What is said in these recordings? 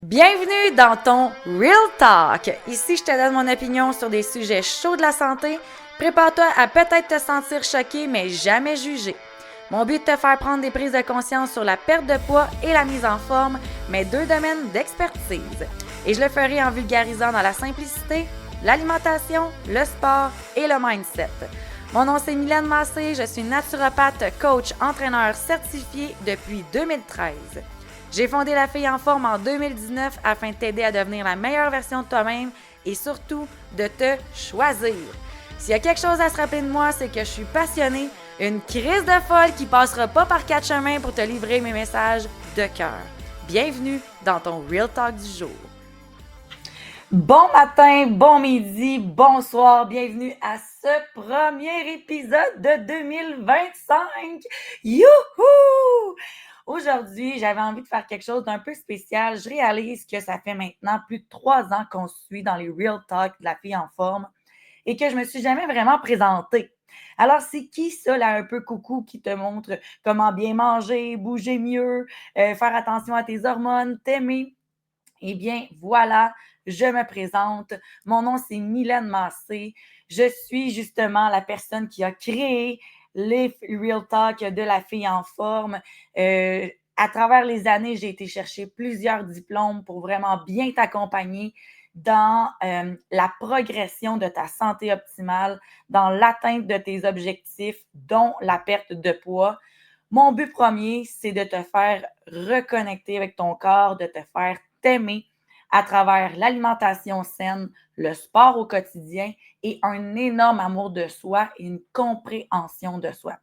Bienvenue dans ton Real Talk. Ici, je te donne mon opinion sur des sujets chauds de la santé. Prépare-toi à peut-être te sentir choqué, mais jamais jugé. Mon but est de te faire prendre des prises de conscience sur la perte de poids et la mise en forme, mes deux domaines d'expertise. Et je le ferai en vulgarisant dans la simplicité, l'alimentation, le sport et le mindset. Mon nom c'est Mylène Massé, je suis naturopathe, coach, entraîneur certifié depuis 2013. J'ai fondé La Fille en Forme en 2019 afin de t'aider à devenir la meilleure version de toi-même et surtout de te choisir. S'il y a quelque chose à se rappeler de moi, c'est que je suis passionnée, une crise de folle qui passera pas par quatre chemins pour te livrer mes messages de cœur. Bienvenue dans ton Real Talk du jour. Bon matin, bon midi, bonsoir, bienvenue à ce premier épisode de 2025. Youhou! Aujourd'hui, j'avais envie de faire quelque chose d'un peu spécial. Je réalise que ça fait maintenant plus de 3 ans qu'on suit dans les Real Talk de La Fille en Forme et que je me suis jamais vraiment présentée. Alors, c'est qui ça, là, un peu coucou, qui te montre comment bien manger, bouger mieux, faire attention à tes hormones, t'aimer? Eh bien, voilà, je me présente. Mon nom, c'est Mylène Massé. Je suis justement la personne qui a créé les Real Talk de La Fille en Forme. À travers les années, j'ai été chercher plusieurs diplômes pour vraiment bien t'accompagner dans la progression de ta santé optimale, dans l'atteinte de tes objectifs, dont la perte de poids. Mon but premier, c'est de te faire reconnecter avec ton corps, de te faire t'aimer à travers l'alimentation saine, le sport au quotidien et un énorme amour de soi et une compréhension de soi.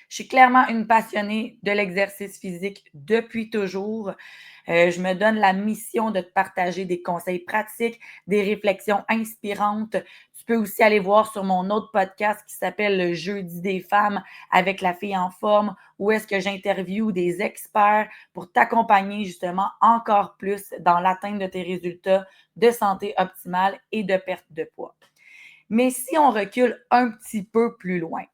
Je suis clairement une passionnée de l'exercice physique depuis toujours. Je me donne la mission de te partager des conseils pratiques, des réflexions inspirantes. Tu peux aussi aller voir sur mon autre podcast qui s'appelle Le Jeudi des femmes avec La Fille en Forme, où est-ce que j'interviewe des experts pour t'accompagner justement encore plus dans l'atteinte de tes résultats de santé optimale et de perte de poids. Mais si on recule un petit peu plus loin,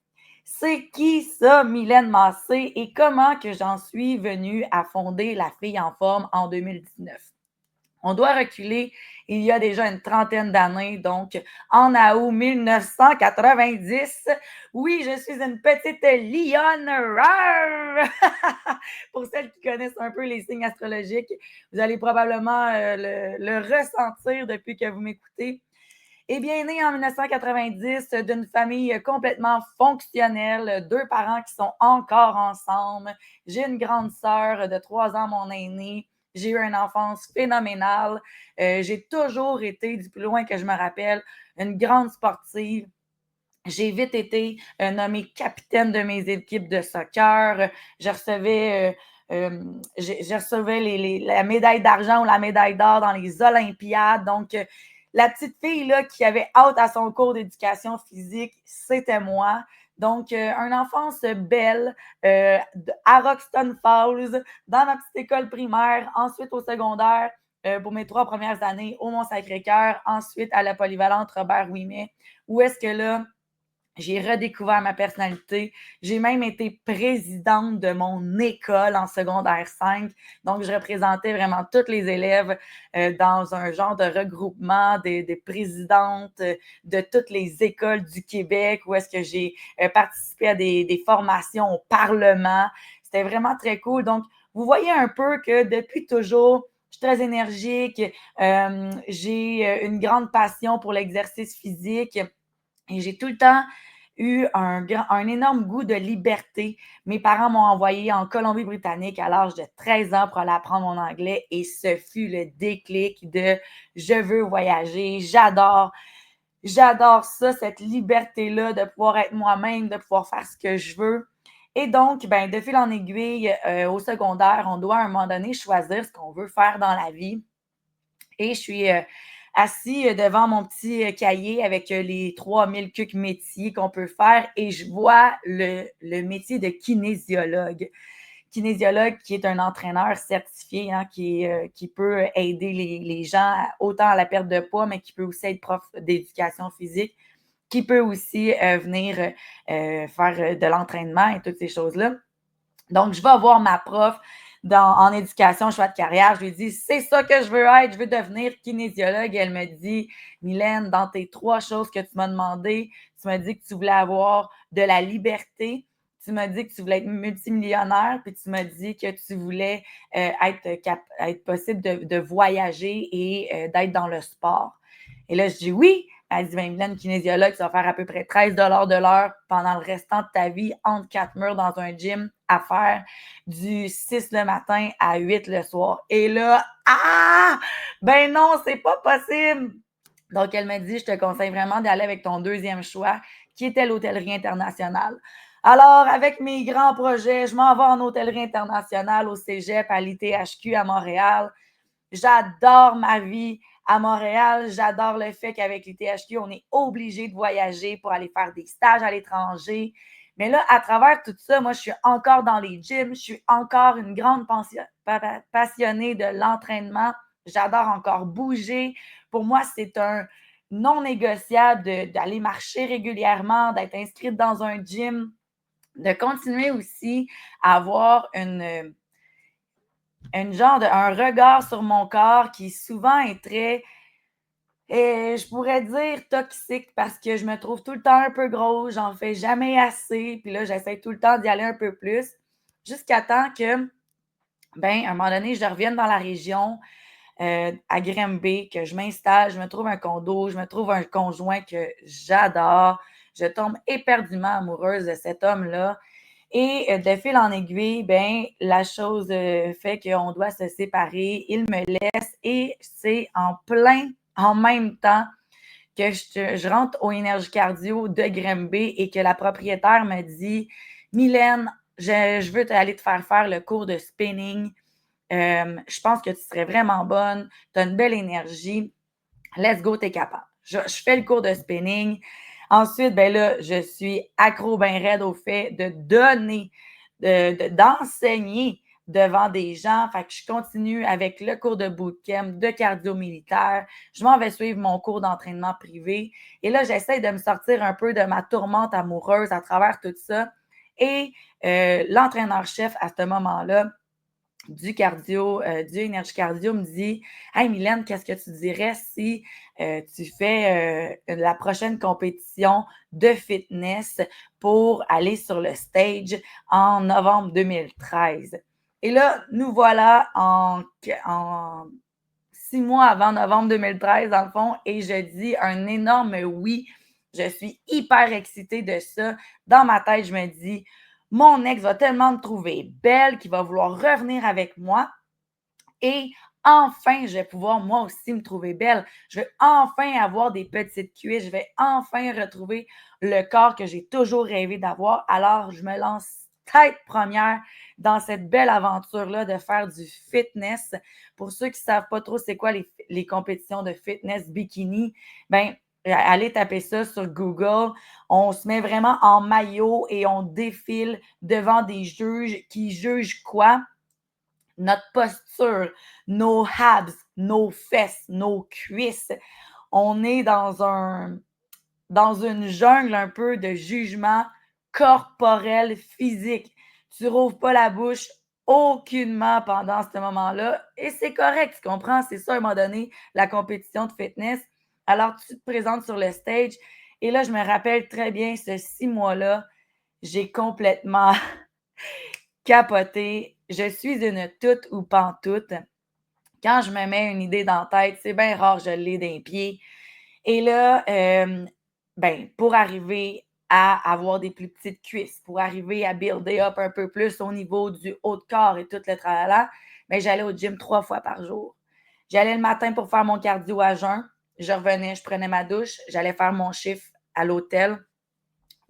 c'est qui ça, Mylène Massé, et comment que j'en suis venue à fonder La Fille en Forme en 2019? On doit reculer il y a déjà une trentaine d'années, donc en août 1990. Oui, je suis une petite lionne. Pour celles qui connaissent un peu les signes astrologiques, vous allez probablement le ressentir depuis que vous m'écoutez. Eh bien, née en 1990 d'une famille complètement fonctionnelle, 2 parents qui sont encore ensemble. J'ai une grande sœur de 3 ans, mon aînée. J'ai eu une enfance phénoménale. J'ai toujours été, du plus loin que je me rappelle, une grande sportive. J'ai vite été nommée capitaine de mes équipes de soccer. Je recevais la médaille d'argent ou la médaille d'or dans les Olympiades. Donc, la petite fille là, qui avait hâte à son cours d'éducation physique, c'était moi. Donc, une enfance belle à Roxton Falls, dans ma petite école primaire, ensuite au secondaire, pour mes 3 premières années au Mont-Sacré-Cœur, ensuite à la polyvalente Robert-Ouimet, où est-ce que là, j'ai redécouvert ma personnalité. J'ai même été présidente de mon école en secondaire 5. Donc, je représentais vraiment tous les élèves dans un genre de regroupement des présidentes de toutes les écoles du Québec où est-ce que j'ai participé à des formations au Parlement. C'était vraiment très cool. Donc, vous voyez un peu que depuis toujours, je suis très énergique. J'ai une grande passion pour l'exercice physique. Et j'ai tout le temps eu un énorme goût de liberté. Mes parents m'ont envoyé en Colombie-Britannique à l'âge de 13 ans pour aller apprendre mon anglais et ce fut le déclic de je veux voyager, j'adore ça, cette liberté-là de pouvoir être moi-même, de pouvoir faire ce que je veux. Et donc, ben, de fil en aiguille, au secondaire, on doit à un moment donné choisir ce qu'on veut faire dans la vie. Et je suis assis devant mon petit cahier avec les 3000 métiers qu'on peut faire et je vois le métier de kinésiologue. Kinésiologue qui est un entraîneur certifié qui peut aider les gens autant à la perte de poids, mais qui peut aussi être prof d'éducation physique, qui peut aussi venir faire de l'entraînement et toutes ces choses-là. Donc, je vais voir ma prof en éducation, choix de carrière. Je lui ai dit, c'est ça que je veux être, je veux devenir kinésiologue. Et elle me dit, Mylène, dans tes 3 choses que tu m'as demandé, tu m'as dit que tu voulais avoir de la liberté, tu m'as dit que tu voulais être multimillionnaire, puis tu m'as dit que tu voulais être possible de voyager et d'être dans le sport. Et là, je dis oui. Elle dit, ben, Mylène, kinésiologue, ça va faire à peu près 13 de l'heure pendant le restant de ta vie entre 4 murs dans un gym à faire du 6 le matin à 8 le soir. Et là, ben non, c'est pas possible. Donc, elle m'a dit, je te conseille vraiment d'aller avec ton deuxième choix, qui était l'hôtellerie internationale. Alors, avec mes grands projets, je m'en vais en hôtellerie internationale au Cégep, à l'ITHQ à Montréal. J'adore ma vie à Montréal. J'adore le fait qu'avec l'ITHQ, on est obligé de voyager pour aller faire des stages à l'étranger. Mais là, à travers tout ça, moi, je suis encore dans les gyms. Je suis encore une grande passionnée de l'entraînement. J'adore encore bouger. Pour moi, c'est un non négociable d'aller marcher régulièrement, d'être inscrite dans un gym, de continuer aussi à avoir un regard sur mon corps qui souvent est très, je pourrais dire toxique parce que je me trouve tout le temps un peu grosse, j'en fais jamais assez, puis là, j'essaie tout le temps d'y aller un peu plus, jusqu'à temps que, ben, à un moment donné, je revienne dans la région, à Granby, que je m'installe, je me trouve un condo, je me trouve un conjoint que j'adore, je tombe éperdument amoureuse de cet homme-là. Et de fil en aiguille, ben, la chose fait qu'on doit se séparer. Il me laisse et c'est en même temps que je rentre au Énergie Cardio de Granby et que la propriétaire me dit, Mylène, je veux aller te faire le cours de spinning. Je pense que tu serais vraiment bonne. Tu as une belle énergie. Let's go, t'es capable. Je fais le cours de spinning. Ensuite, ben là, je suis accro ben raide au fait de donner, d'enseigner devant des gens. Fait que je continue avec le cours de bootcamp, de cardio militaire. Je m'en vais suivre mon cours d'entraînement privé. Et là, j'essaie de me sortir un peu de ma tourmente amoureuse à travers tout ça. Et l'entraîneur-chef, à ce moment-là, du cardio, du énergie cardio me dit, hey Mylène, qu'est-ce que tu dirais si tu fais la prochaine compétition de fitness pour aller sur le stage en novembre 2013? Et là, nous voilà en 6 mois avant novembre 2013, dans le fond, et je dis un énorme oui. Je suis hyper excitée de ça. Dans ma tête, je me dis, mon ex va tellement me trouver belle qu'il va vouloir revenir avec moi et enfin, je vais pouvoir moi aussi me trouver belle. Je vais enfin avoir des petites cuisses. Je vais enfin retrouver le corps que j'ai toujours rêvé d'avoir. Alors, je me lance tête première dans cette belle aventure-là de faire du fitness. Pour ceux qui ne savent pas trop c'est quoi les compétitions de fitness bikini, ben allez taper ça sur Google. On se met vraiment en maillot et on défile devant des juges qui jugent quoi? Notre posture, nos abs, nos fesses, nos cuisses. On est dans une jungle un peu de jugement corporel, physique. Tu rouvres pas la bouche aucunement pendant ce moment-là. Et c'est correct, tu comprends? C'est ça, à un moment donné, la compétition de fitness. Alors, tu te présentes sur le stage. Et là, je me rappelle très bien, ce 6 mois-là, j'ai complètement capoté. Je suis une toute ou pantoute. Quand je me mets une idée dans la tête, c'est bien rare, je l'ai d'un pied. Et là, ben, pour arriver à avoir des plus petites cuisses, pour arriver à builder up un peu plus au niveau du haut de corps et tout le tralala, ben, j'allais au gym 3 fois par jour. J'allais le matin pour faire mon cardio à jeun. Je revenais, je prenais ma douche, j'allais faire mon chiffre à l'hôtel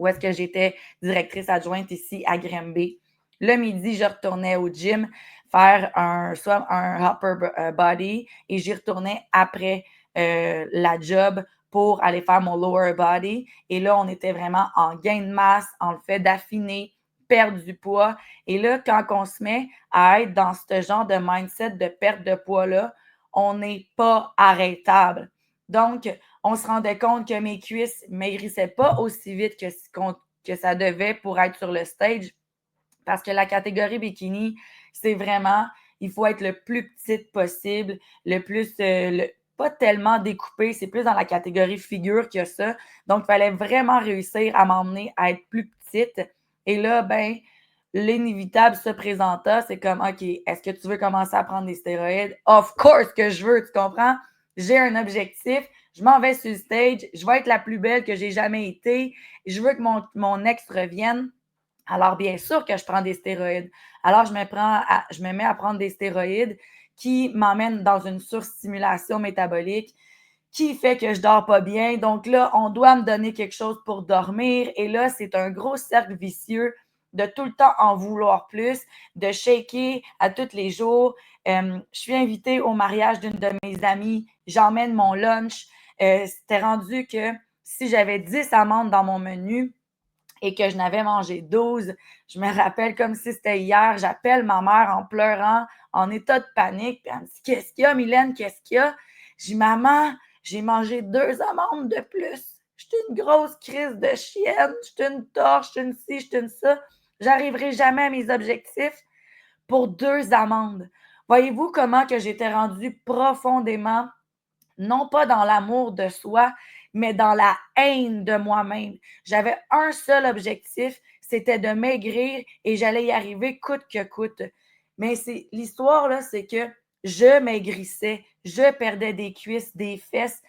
où est-ce que j'étais directrice adjointe ici à Granby. Le midi, je retournais au gym faire soit un upper body et j'y retournais après la job pour aller faire mon lower body. Et là, on était vraiment en gain de masse, en le fait d'affiner, perdre du poids. Et là, quand on se met à être dans ce genre de mindset de perte de poids-là, on n'est pas arrêtable. Donc, on se rendait compte que mes cuisses ne maigrissaient pas aussi vite que ça devait pour être sur le stage parce que la catégorie bikini, c'est vraiment, il faut être le plus petite possible, le plus, pas tellement découpé, c'est plus dans la catégorie figure qu'il y a ça. Donc, il fallait vraiment réussir à m'emmener à être plus petite. Et là, ben, l'inévitable se présenta. C'est comme, OK, est-ce que tu veux commencer à prendre des stéroïdes? Of course que je veux, tu comprends? J'ai un objectif, je m'en vais sur le stage, je vais être la plus belle que j'ai jamais été, je veux que mon ex revienne. Alors, bien sûr que je prends des stéroïdes. Alors, je me mets à prendre des stéroïdes qui m'emmènent dans une surstimulation métabolique qui fait que je dors pas bien. Donc là, on doit me donner quelque chose pour dormir. Et là, c'est un gros cercle vicieux de tout le temps en vouloir plus, de shaker à tous les jours. Je suis invitée au mariage d'une de mes amies. J'emmène mon lunch. C'était rendu que si j'avais 10 amandes dans mon menu et que je n'avais mangé 12, je me rappelle comme si c'était hier. J'appelle ma mère en pleurant, en état de panique. Puis elle me dit, qu'est-ce qu'il y a, Mylène? Qu'est-ce qu'il y a? Je dis, maman, j'ai mangé 2 amandes de plus. Je suis une grosse crise de chienne. Je suis une torche, je suis une ci, je suis une ça. J'arriverai jamais à mes objectifs pour 2 amandes. Voyez-vous comment que j'étais rendue profondément, non pas dans l'amour de soi, mais dans la haine de moi-même. J'avais un seul objectif, c'était de maigrir et j'allais y arriver coûte que coûte. Mais l'histoire, là, c'est que je maigrissais, je perdais des cuisses, des fesses.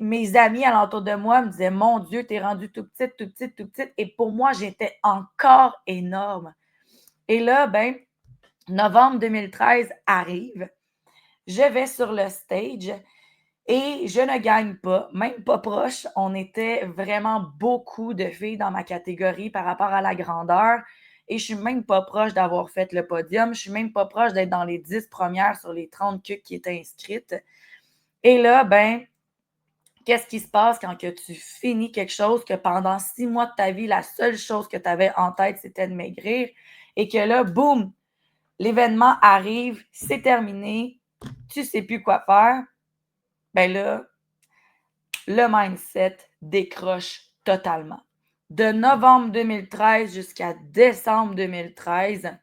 Mes amis alentour de moi me disaient, mon Dieu, t'es rendue tout petite, tout petite, tout petite. Et pour moi, j'étais encore énorme. Et là, ben, novembre 2013 arrive. Je vais sur le stage et je ne gagne pas, même pas proche. On était vraiment beaucoup de filles dans ma catégorie par rapport à la grandeur. Et je suis même pas proche d'avoir fait le podium. Je suis même pas proche d'être dans les 10 premières sur les 30 queues qui étaient inscrites. Et là, ben, qu'est-ce qui se passe quand que tu finis quelque chose que pendant 6 mois de ta vie, la seule chose que tu avais en tête, c'était de maigrir et que là, boum, l'événement arrive, c'est terminé, tu sais plus quoi faire. Ben là, le mindset décroche totalement. De novembre 2013 jusqu'à décembre 2013,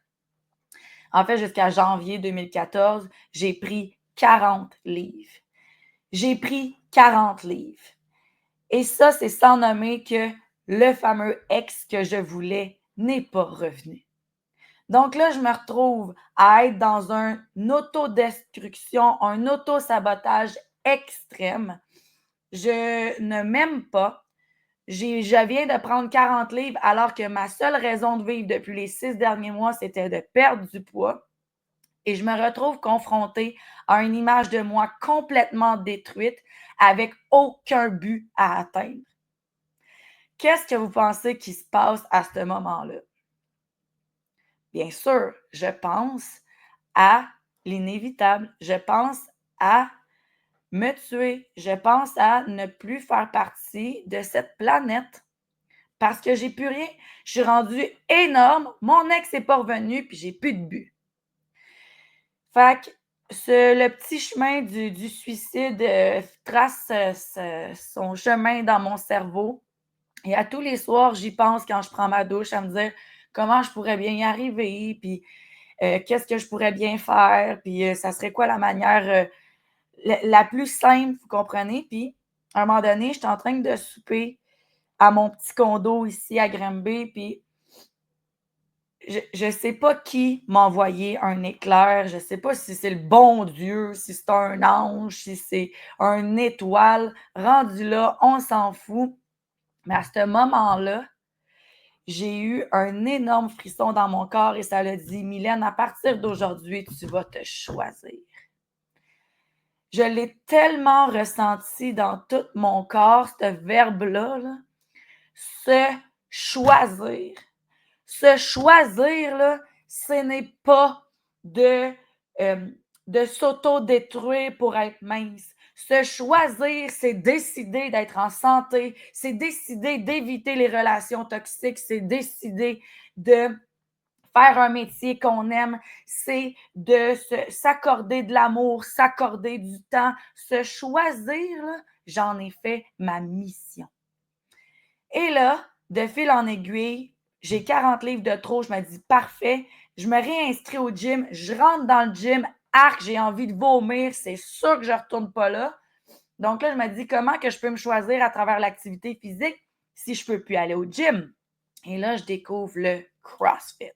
en fait jusqu'à janvier 2014, j'ai pris 40 livres. J'ai pris 40 livres. Et ça, c'est sans nommer que le fameux ex que je voulais n'est pas revenu. Donc là, je me retrouve à être dans une autodestruction, un autosabotage extrême. Je ne m'aime pas. Je viens de prendre 40 livres alors que ma seule raison de vivre depuis les 6 derniers mois, c'était de perdre du poids. Et je me retrouve confrontée à une image de moi complètement détruite avec aucun but à atteindre. Qu'est-ce que vous pensez qui se passe à ce moment-là? Bien sûr, je pense à l'inévitable. Je pense à me tuer. Je pense à ne plus faire partie de cette planète parce que j'ai plus rien. Je suis rendue énorme. Mon ex n'est pas revenu puis j'ai plus de but. Fait que le petit chemin du suicide trace son chemin dans mon cerveau. Et à tous les soirs, j'y pense quand je prends ma douche à me dire comment je pourrais bien y arriver, puis qu'est-ce que je pourrais bien faire, puis ça serait quoi la manière la plus simple, vous comprenez? Puis à un moment donné, j'étais en train de souper à mon petit condo ici à Granby, puis je ne sais pas qui m'a envoyé un éclair, je ne sais pas si c'est le bon Dieu, si c'est un ange, si c'est une étoile. Rendu là, on s'en fout. Mais à ce moment-là, j'ai eu un énorme frisson dans mon corps et ça l'a dit, Mylène, à partir d'aujourd'hui, tu vas te choisir. Je l'ai tellement ressenti dans tout mon corps, ce verbe-là, là, se choisir. Se choisir, là, ce n'est pas de s'auto-détruire pour être mince. Se choisir, c'est décider d'être en santé, c'est décider d'éviter les relations toxiques, c'est décider de faire un métier qu'on aime, c'est de s'accorder de l'amour, s'accorder du temps, se choisir, là, j'en ai fait ma mission. Et là, de fil en aiguille, j'ai 40 livres de trop, je me dis parfait, Je me réinscris au gym, je rentre dans le gym, arc, j'ai envie de vomir, c'est sûr que je ne retourne pas là. Donc là, je me dis comment que je peux me choisir à travers l'activité physique si je ne peux plus aller au gym. Et là, je découvre le CrossFit.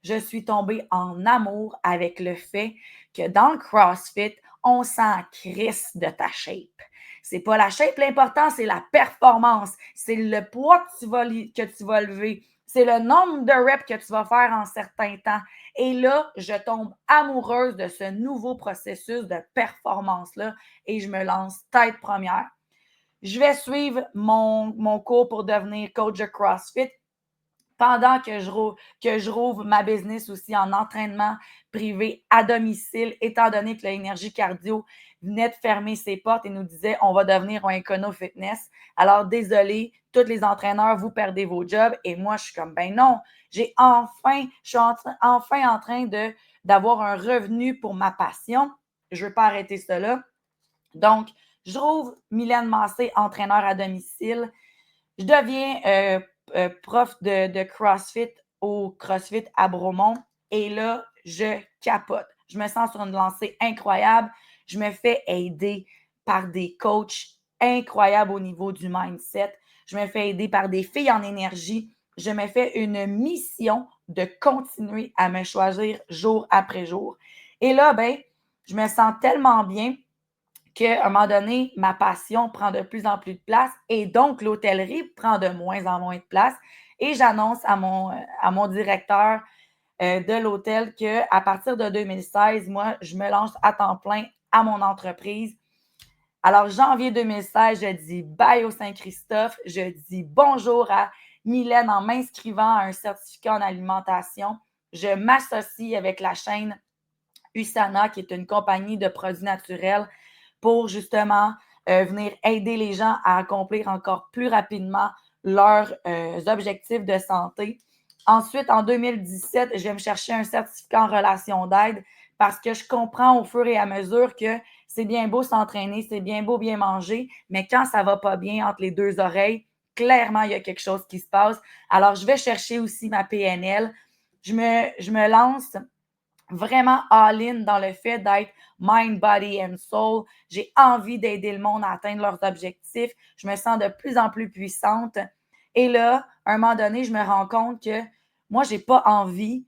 Je suis tombée en amour avec le fait que dans le CrossFit, on s'en crisse de ta shape. C'est pas la shape, l'important, c'est la performance. C'est le poids que tu vas lever. C'est le nombre de reps que tu vas faire en certains temps. Et là, je tombe amoureuse de ce nouveau processus de performance-là et je me lance tête première. Je vais suivre mon cours pour devenir coach de CrossFit pendant que je rouvre ma business aussi en entraînement privé à domicile, étant donné que l'énergie cardio venait de fermer ses portes et nous disait on va devenir un Econo Fitness. Alors, désolé, tous les entraîneurs, vous perdez vos jobs. Et moi, je suis comme, ben non, je suis enfin en train d'avoir un revenu pour ma passion. Je ne veux pas arrêter cela. Donc, je rouvre Mylène Massé, entraîneur à domicile. Je deviens prof de CrossFit au CrossFit à Bromont. Et là, je capote. Je me sens sur une lancée incroyable. Je me fais aider par des coachs incroyables au niveau du mindset. Je me fais aider par des filles en énergie. Je me fais une mission de continuer à me choisir jour après jour. Et là, ben, je me sens tellement bien qu'à un moment donné, ma passion prend de plus en plus de place et donc l'hôtellerie prend de moins en moins de place. Et j'annonce à mon directeur de l'hôtel qu'à partir de 2016, moi, je me lance à temps plein à mon entreprise. Alors, janvier 2016, je dis bye au Saint-Christophe, je dis bonjour à Mylène en m'inscrivant à un certificat en alimentation. Je m'associe avec la chaîne USANA, qui est une compagnie de produits naturels pour justement venir aider les gens à accomplir encore plus rapidement leurs objectifs de santé. Ensuite, en 2017, je vais me chercher un certificat en relation d'aide parce que je comprends au fur et à mesure que c'est bien beau s'entraîner, c'est bien beau bien manger, mais quand ça ne va pas bien entre les deux oreilles, clairement, il y a quelque chose qui se passe. Alors, je vais chercher aussi ma PNL. Je me lance vraiment all-in dans le fait d'être mind, body and soul. J'ai envie d'aider le monde à atteindre leurs objectifs. Je me sens de plus en plus puissante. Et là, à un moment donné, je me rends compte que moi, je n'ai pas envie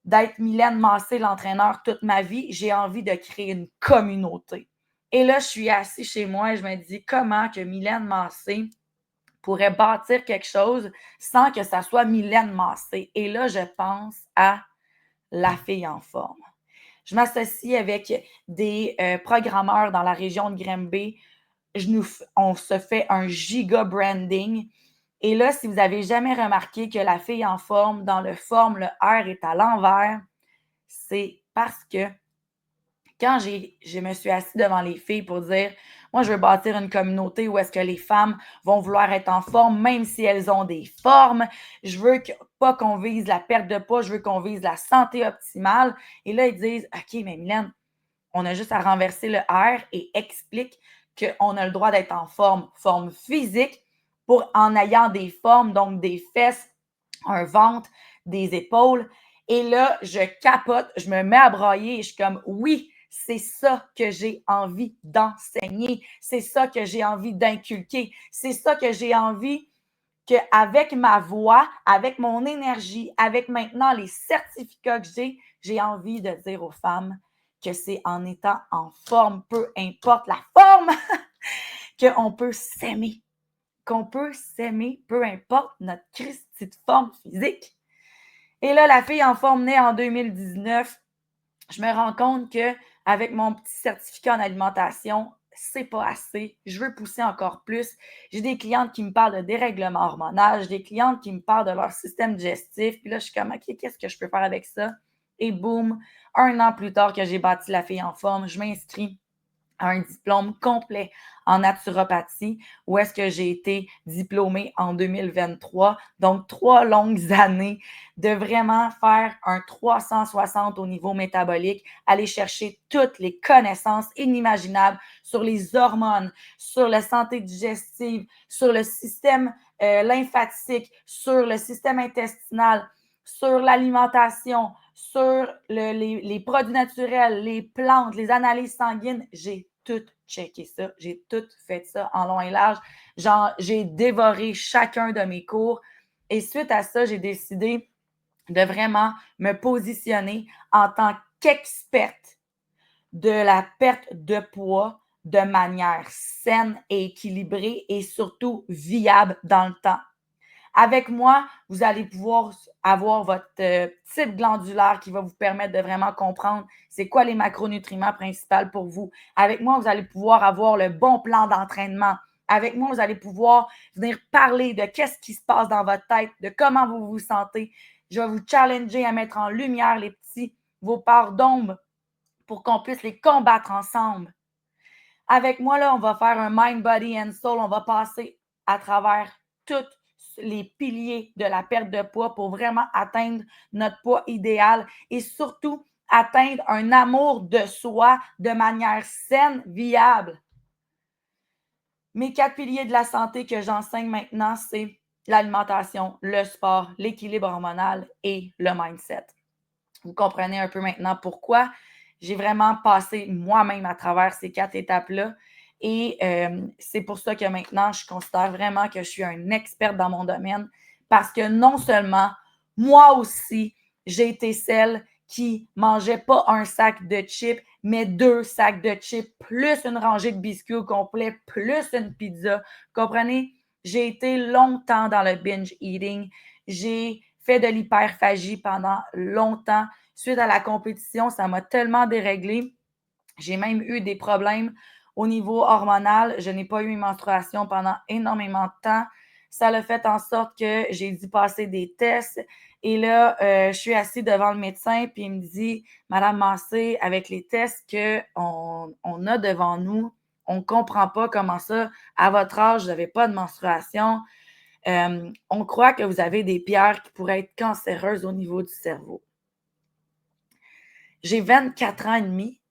d'être Mylène Massé, l'entraîneur, toute ma vie. J'ai envie de créer une communauté. Et là, je suis assise chez moi et je me dis comment que Mylène Massé pourrait bâtir quelque chose sans que ça soit Mylène Massé. Et là, je pense à la fille en forme. Je m'associe avec des programmeurs dans la région de Granby. On se fait un giga branding. Et là, si vous n'avez jamais remarqué que la fille en forme, dans le forme, le R est à l'envers, c'est parce que quand je me suis assise devant les filles pour dire, moi, je veux bâtir une communauté où est-ce que les femmes vont vouloir être en forme, même si elles ont des formes. Je veux pas qu'on vise la perte de poids, je veux qu'on vise la santé optimale. Et là, ils disent, OK, mais Mylène, on a juste à renverser le R et explique qu'on a le droit d'être en forme physique, en ayant des formes, donc des fesses, un ventre, des épaules. Et là, je capote, je me mets à brailler et je suis comme, oui, c'est ça que j'ai envie d'enseigner, c'est ça que j'ai envie d'inculquer, c'est ça que j'ai envie qu'avec ma voix, avec mon énergie, avec maintenant les certificats que j'ai envie de dire aux femmes que c'est en étant en forme, peu importe la forme, qu'on peut s'aimer. Qu'on peut s'aimer, peu importe notre petite forme physique. Et là, la fille en forme naît en 2019. Je me rends compte qu'avec mon petit certificat en alimentation, c'est pas assez. Je veux pousser encore plus. J'ai des clientes qui me parlent de dérèglement hormonal, j'ai des clientes qui me parlent de leur système digestif. Puis là, je suis comme, OK, qu'est-ce que je peux faire avec ça? Et boum, 1 an plus tard que j'ai bâti la fille en forme, je m'inscris à un diplôme complet en naturopathie, où est-ce que j'ai été diplômée en 2023. Donc, 3 longues années de vraiment faire un 360 au niveau métabolique, aller chercher toutes les connaissances inimaginables sur les hormones, sur la santé digestive, sur le système lymphatique, sur le système intestinal, sur l'alimentation, sur les produits naturels, les plantes, les analyses sanguines. J'ai tout checké ça. J'ai tout fait ça en long et large. Genre, j'ai dévoré chacun de mes cours. Et suite à ça, j'ai décidé de vraiment me positionner en tant qu'experte de la perte de poids de manière saine et équilibrée et surtout viable dans le temps. Avec moi, vous allez pouvoir avoir votre type glandulaire qui va vous permettre de vraiment comprendre c'est quoi les macronutriments principaux pour vous. Avec moi, vous allez pouvoir avoir le bon plan d'entraînement. Avec moi, vous allez pouvoir venir parler de qu'est-ce qui se passe dans votre tête, de comment vous vous sentez. Je vais vous challenger à mettre en lumière vos parts d'ombre pour qu'on puisse les combattre ensemble. Avec moi, là, on va faire un mind, body and soul. On va passer à travers tous les piliers de la perte de poids pour vraiment atteindre notre poids idéal et surtout atteindre un amour de soi de manière saine, viable. Mes 4 piliers de la santé que j'enseigne maintenant, c'est l'alimentation, le sport, l'équilibre hormonal et le mindset. Vous comprenez un peu maintenant pourquoi j'ai vraiment passé moi-même à travers ces 4 étapes-là. Et c'est pour ça que maintenant, je considère vraiment que je suis une experte dans mon domaine parce que non seulement, moi aussi, j'ai été celle qui mangeait pas un sac de chips, mais 2 sacs de chips, plus une rangée de biscuits au complet, plus une pizza. Comprenez? J'ai été longtemps dans le binge eating. J'ai fait de l'hyperphagie pendant longtemps. Suite à la compétition, ça m'a tellement déréglée. J'ai même eu des problèmes au niveau hormonal. Je n'ai pas eu une menstruation pendant énormément de temps. Ça l'a fait en sorte que j'ai dû passer des tests. Et là, je suis assise devant le médecin, puis il me dit, Madame Massé, avec les tests qu'on a devant nous, on ne comprend pas comment ça, à votre âge, vous n'avez pas de menstruation. On croit que vous avez des pierres qui pourraient être cancéreuses au niveau du cerveau. J'ai 24 ans et demi.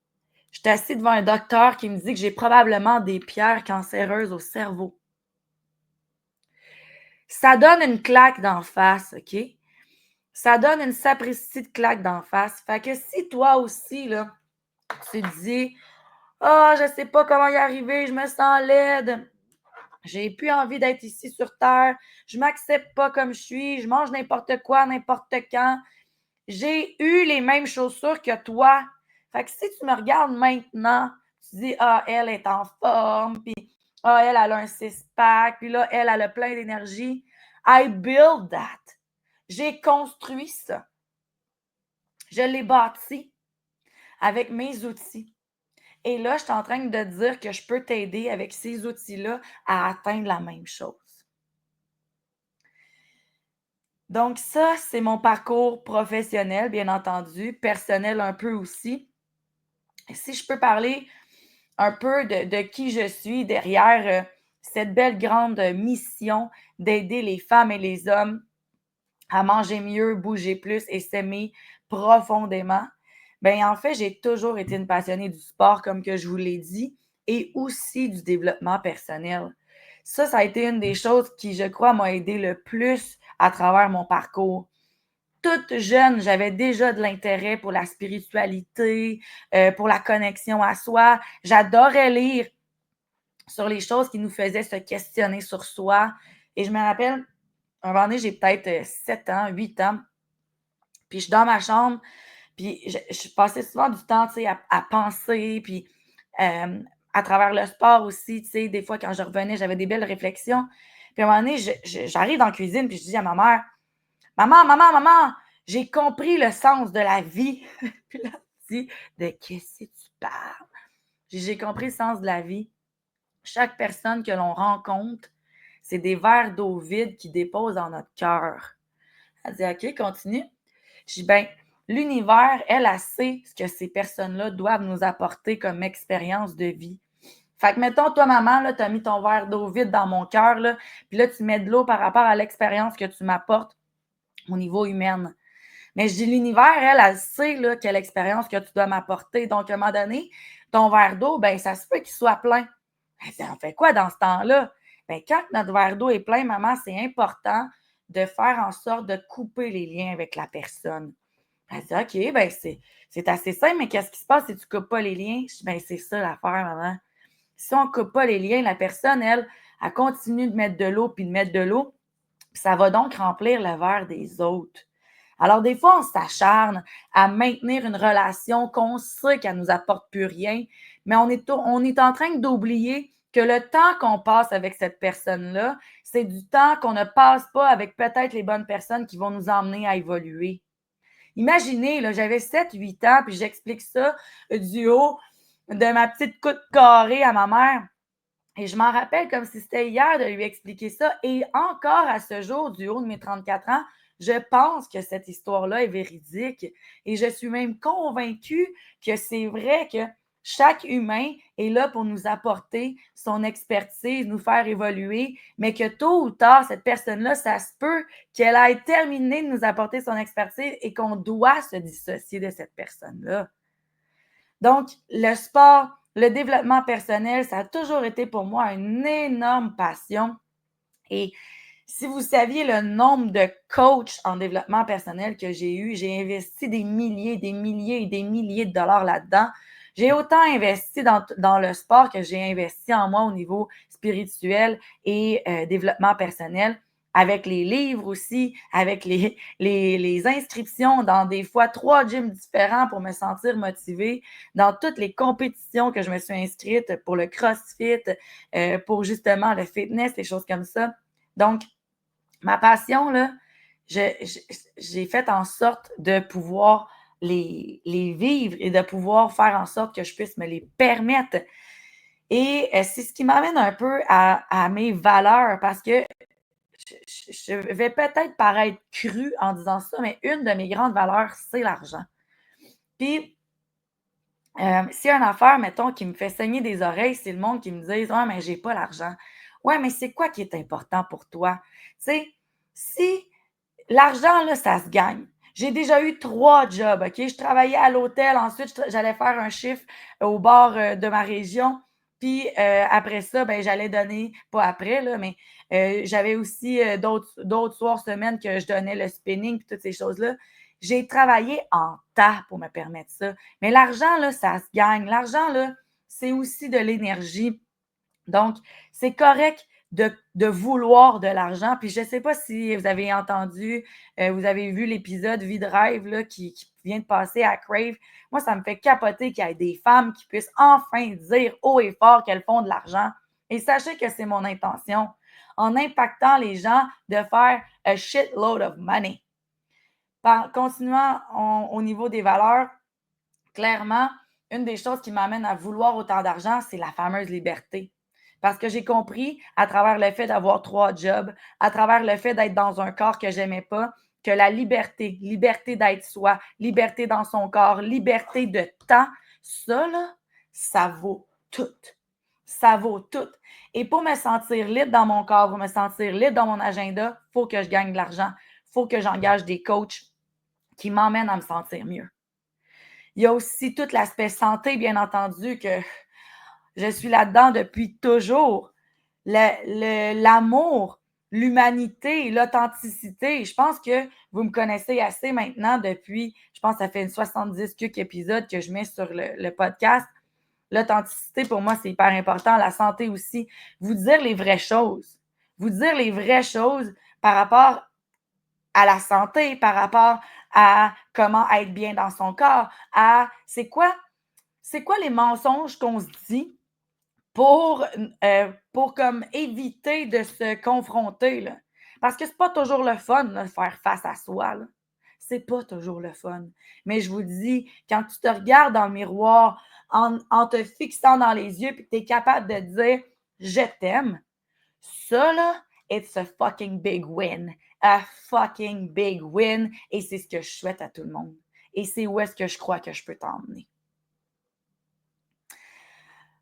J'étais assis devant un docteur qui me dit que j'ai probablement des pierres cancéreuses au cerveau. Ça donne une claque d'en face, OK? Ça donne une sapristi de claque d'en face. Fait que si toi aussi, là, tu te dis « Ah, je sais pas comment y arriver, je me sens laide, j'ai plus envie d'être ici sur Terre, je m'accepte pas comme je suis, je mange n'importe quoi, n'importe quand. » J'ai eu les mêmes chaussures que toi. Fait que si tu me regardes maintenant, tu dis, ah, elle est en forme, puis ah, elle a un six-pack, puis là, elle a plein d'énergie. I build that. J'ai construit ça. Je l'ai bâti avec mes outils. Et là, je suis en train de te dire que je peux t'aider avec ces outils-là à atteindre la même chose. Donc ça, c'est mon parcours professionnel, bien entendu, personnel un peu aussi. Si je peux parler un peu de qui je suis derrière cette belle grande mission d'aider les femmes et les hommes à manger mieux, bouger plus et s'aimer profondément, bien, en fait, j'ai toujours été une passionnée du sport, comme que je vous l'ai dit, et aussi du développement personnel. Ça a été une des choses qui, je crois, m'a aidé le plus à travers mon parcours. Toute jeune, j'avais déjà de l'intérêt pour la spiritualité, pour la connexion à soi. J'adorais lire sur les choses qui nous faisaient se questionner sur soi. Et je me rappelle, un moment donné, j'ai peut-être 7 ans, 8 ans, puis je suis dans ma chambre, puis je passais souvent du temps, tu sais, à penser, puis à travers le sport aussi, tu sais, des fois, quand je revenais, j'avais des belles réflexions. Puis à un moment donné, j'arrive dans la cuisine, puis je dis à ma mère, maman, j'ai compris le sens de la vie. Puis là, elle dit, de qu'est-ce que tu parles? J'ai compris le sens de la vie. Chaque personne que l'on rencontre, c'est des verres d'eau vide qui déposent dans notre cœur. Elle dit, OK, continue. Je dis, ben, l'univers, elle sait ce que ces personnes-là doivent nous apporter comme expérience de vie. Fait que, mettons, toi, maman, tu as mis ton verre d'eau vide dans mon cœur, là, puis là, tu mets de l'eau par rapport à l'expérience que tu m'apportes au niveau humain. Mais je dis, l'univers, elle sait là, quelle expérience que tu dois m'apporter. Donc, à un moment donné, ton verre d'eau, ben ça se peut qu'il soit plein. Elle dit, on fait quoi dans ce temps-là? Ben, quand notre verre d'eau est plein, maman, c'est important de faire en sorte de couper les liens avec la personne. Elle dit, OK, ben c'est assez simple, mais qu'est-ce qui se passe si tu ne coupes pas les liens? Je dis, ben c'est ça l'affaire, maman. Si on ne coupe pas les liens, la personne, elle continue de mettre de l'eau, puis de mettre de l'eau, puis ça va donc remplir le verre des autres. Alors, des fois, on s'acharne à maintenir une relation qu'on sait qu'elle ne nous apporte plus rien, mais on est en train d'oublier que le temps qu'on passe avec cette personne-là, c'est du temps qu'on ne passe pas avec peut-être les bonnes personnes qui vont nous emmener à évoluer. Imaginez, là, j'avais 7-8 ans, puis j'explique ça du haut de ma petite coude carrée à ma mère. Et je m'en rappelle comme si c'était hier de lui expliquer ça. Et encore à ce jour, du haut de mes 34 ans, je pense que cette histoire-là est véridique. Et je suis même convaincue que c'est vrai que chaque humain est là pour nous apporter son expertise, nous faire évoluer, mais que tôt ou tard, cette personne-là, ça se peut qu'elle ait terminé de nous apporter son expertise et qu'on doit se dissocier de cette personne-là. Donc, le sport, le développement personnel, ça a toujours été pour moi une énorme passion. Et si vous saviez le nombre de coachs en développement personnel que j'ai investi des milliers et des milliers de dollars là-dedans. J'ai autant investi dans le sport que j'ai investi en moi au niveau spirituel et développement personnel, avec les livres aussi, avec les inscriptions dans des fois 3 gyms différents pour me sentir motivée, dans toutes les compétitions que je me suis inscrite pour le CrossFit, pour justement le fitness, des choses comme ça. Donc, ma passion, là, j'ai fait en sorte de pouvoir les vivre et de pouvoir faire en sorte que je puisse me les permettre. Et c'est ce qui m'amène un peu à mes valeurs parce que je vais peut-être paraître crue en disant ça, mais une de mes grandes valeurs, c'est l'argent. Puis, s'il y a une affaire, mettons, qui me fait saigner des oreilles, c'est le monde qui me dit: «Ouais, mais j'ai pas l'argent». Ouais, mais c'est quoi qui est important pour toi? Tu sais, si l'argent, là, ça se gagne. J'ai déjà eu 3 jobs, OK? Je travaillais à l'hôtel, ensuite j'allais faire un chiffre au bar, de ma région, puis, après ça, ben, j'allais donner pas après là, mais, j'avais aussi, d'autres soirs, semaines que je donnais le spinning puis toutes ces choses-là. J'ai travaillé en tas pour me permettre ça. Mais l'argent, là, ça se gagne. L'argent, là, c'est aussi de l'énergie. Donc, c'est correct de vouloir de l'argent. Puis je ne sais pas si vous avez entendu, vous avez vu l'épisode Vie de rêve là, qui vient de passer à Crave. Moi, ça me fait capoter qu'il y ait des femmes qui puissent enfin dire haut et fort qu'elles font de l'argent. Et sachez que c'est mon intention, en impactant les gens, de faire a shitload of money. Continuant au niveau des valeurs, clairement, une des choses qui m'amène à vouloir autant d'argent, c'est la fameuse liberté. Parce que j'ai compris, à travers le fait d'avoir 3 jobs, à travers le fait d'être dans un corps que j'aimais pas, que la liberté, liberté d'être soi, liberté dans son corps, liberté de temps, ça, là, ça vaut tout. Ça vaut tout. Et pour me sentir libre dans mon corps, pour me sentir libre dans mon agenda, il faut que je gagne de l'argent. Il faut que j'engage des coachs qui m'emmènent à me sentir mieux. Il y a aussi tout l'aspect santé, bien entendu, que je suis là-dedans depuis toujours. L'amour, l'humanité, l'authenticité. Je pense que vous me connaissez assez maintenant depuis, je pense que ça fait une 70 quelques épisodes que je mets sur le podcast. L'authenticité, pour moi, c'est hyper important. La santé aussi. Vous dire les vraies choses. Vous dire les vraies choses par rapport à la santé, par rapport à comment être bien dans son corps, à c'est quoi les mensonges qu'on se dit pour comme éviter de se confronter, là. Parce que c'est pas toujours le fun, là, de faire face à soi, là. C'est pas toujours le fun. Mais je vous dis, quand tu te regardes dans le miroir en te fixant dans les yeux puis que tu es capable de dire je t'aime, ça là, it's a fucking big win. A fucking big win. Et c'est ce que je souhaite à tout le monde. Et c'est où est-ce que je crois que je peux t'emmener.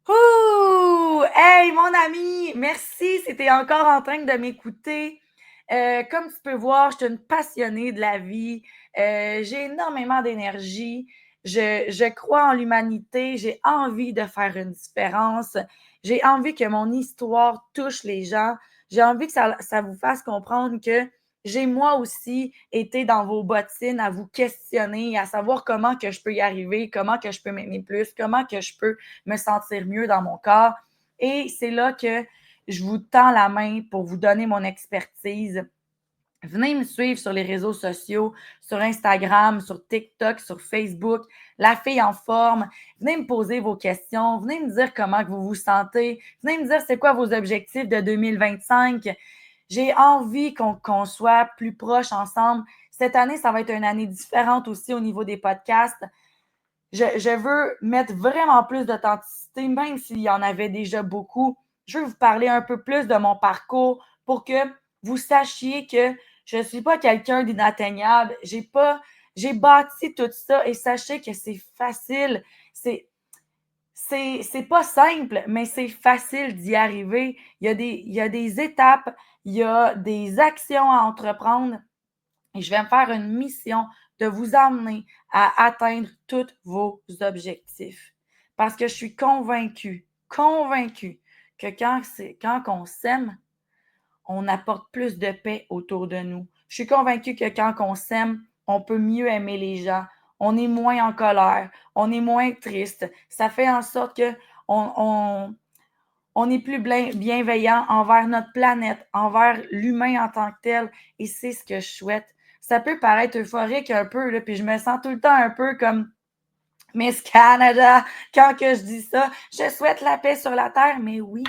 Ouh! Hey, mon ami, merci si tu es encore en train de m'écouter. Comme tu peux voir, je suis une passionnée de la vie. J'ai énormément d'énergie. Je crois en l'humanité. J'ai envie de faire une différence. J'ai envie que mon histoire touche les gens. J'ai envie que ça vous fasse comprendre que j'ai moi aussi été dans vos bottines à vous questionner, à savoir comment que je peux y arriver, comment que je peux m'aimer plus, comment que je peux me sentir mieux dans mon corps. Et c'est là que je vous tends la main pour vous donner mon expertise. Venez me suivre sur les réseaux sociaux, sur Instagram, sur TikTok, sur Facebook, La Fille en forme. Venez me poser vos questions, venez me dire comment que vous vous sentez, venez me dire c'est quoi vos objectifs de 2025. J'ai envie qu'on soit plus proches ensemble. Cette année, ça va être une année différente aussi au niveau des podcasts. Je veux mettre vraiment plus d'authenticité, même s'il y en avait déjà beaucoup. Je veux vous parler un peu plus de mon parcours pour que vous sachiez que je ne suis pas quelqu'un d'inatteignable. J'ai bâti tout ça et sachez que c'est facile. C'est pas simple, mais c'est facile d'y arriver. Il y a des étapes, il y a des actions à entreprendre et je vais me faire une mission de vous amener à atteindre tous vos objectifs. Parce que je suis convaincue que quand on s'aime, on apporte plus de paix autour de nous. Je suis convaincue que quand on s'aime, on peut mieux aimer les gens. On est moins en colère, on est moins triste. Ça fait en sorte que on est plus bienveillant envers notre planète, envers l'humain en tant que tel. Et c'est ce que je souhaite. Ça peut paraître euphorique un peu, là, puis je me sens tout le temps un peu comme Miss Canada quand que je dis ça. Je souhaite la paix sur la terre, mais oui,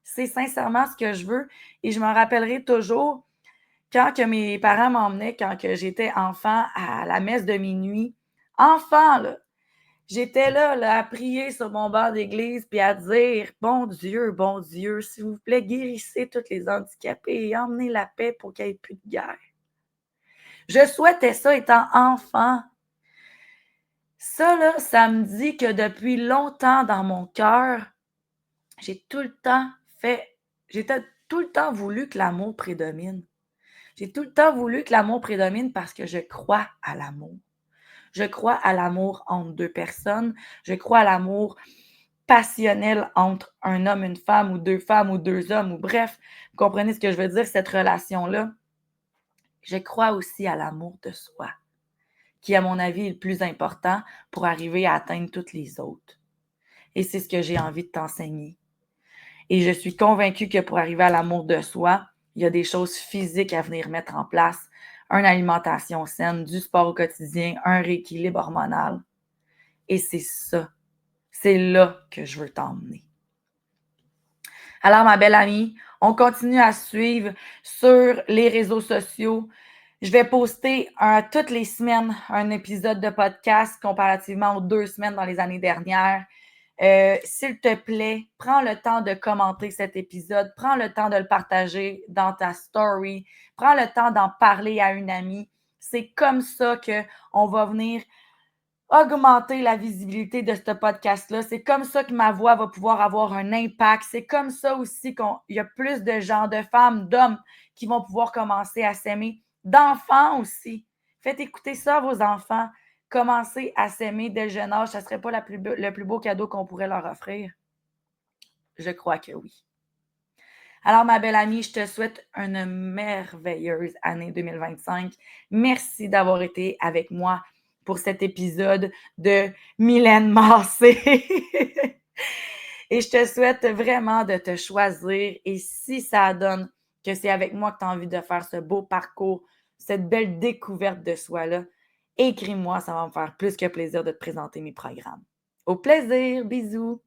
c'est sincèrement ce que je veux. Et je me rappellerai toujours quand que mes parents m'emmenaient, quand que j'étais enfant, à la messe de minuit. Enfant, là, j'étais là, à prier sur mon banc d'église, puis à dire, bon Dieu, s'il vous plaît, guérissez tous les handicapés et emmenez la paix pour qu'il n'y ait plus de guerre. Je souhaitais ça étant enfant. Ça, là, ça me dit que depuis longtemps dans mon cœur, j'ai tout le temps voulu que l'amour prédomine. J'ai tout le temps voulu que l'amour prédomine parce que je crois à l'amour. Je crois à l'amour entre deux personnes. Je crois à l'amour passionnel entre un homme, une femme ou deux hommes, ou bref, vous comprenez ce que je veux dire, cette relation-là. Je crois aussi à l'amour de soi, qui, à mon avis, est le plus important pour arriver à atteindre toutes les autres. Et c'est ce que j'ai envie de t'enseigner. Et je suis convaincue que pour arriver à l'amour de soi, il y a des choses physiques à venir mettre en place, une alimentation saine, du sport au quotidien, un rééquilibre hormonal. Et c'est là que je veux t'emmener. Alors, ma belle amie, on continue à suivre sur les réseaux sociaux. Je vais poster toutes les semaines un épisode de podcast comparativement aux 2 semaines dans les années dernières. S'il te plaît, prends le temps de commenter cet épisode, prends le temps de le partager dans ta story, prends le temps d'en parler à une amie. C'est comme ça qu'on va venir augmenter la visibilité de ce podcast-là. C'est comme ça que ma voix va pouvoir avoir un impact. C'est comme ça aussi qu'il y a plus de gens, de femmes, d'hommes qui vont pouvoir commencer à s'aimer, d'enfants aussi. Faites écouter ça à vos enfants. Commencer à s'aimer dès le jeune âge, ça ne serait pas le plus beau cadeau qu'on pourrait leur offrir? Je crois que oui. Alors, ma belle amie, je te souhaite une merveilleuse année 2025. Merci d'avoir été avec moi pour cet épisode de Mylène Massé. Et je te souhaite vraiment de te choisir. Et si ça donne que c'est avec moi que tu as envie de faire ce beau parcours, cette belle découverte de soi-là, écris-moi, ça va me faire plus que plaisir de te présenter mes programmes. Au plaisir, bisous!